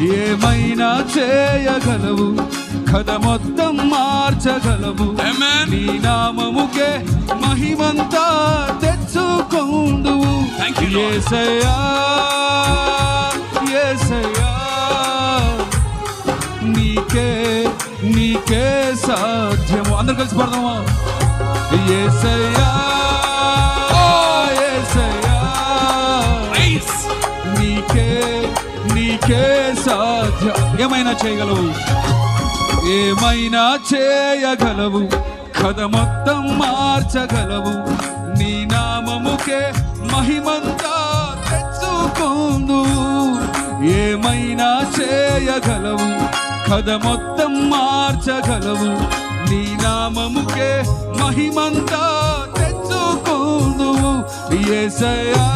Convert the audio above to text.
ఏమైనా చేయగలవు, కథ మొత్తం మార్చగలవు. నీ నామముకే మహిమంతా తెచ్చుకొందువు. యేసయ్యా యేసయ్యా, నీకే సాధ్యము. అందరూ కలిసి పడదామా? యేసయ్యా యేసయ్యా, నీకే సాధ్యం. ఏమైనా చేయగలవు, ఏమైనా చేయగలవు, కథ మొత్తం మార్చగలవు. నీ నామముకే మహిమంతా తెచ్చుకొందువు. ఏమైనా చేయగలవు, కథ మొత్తం మార్చగలవు. నీ నామముకే మహిమంతా తెచ్చుకొందువు. యేసయ్యా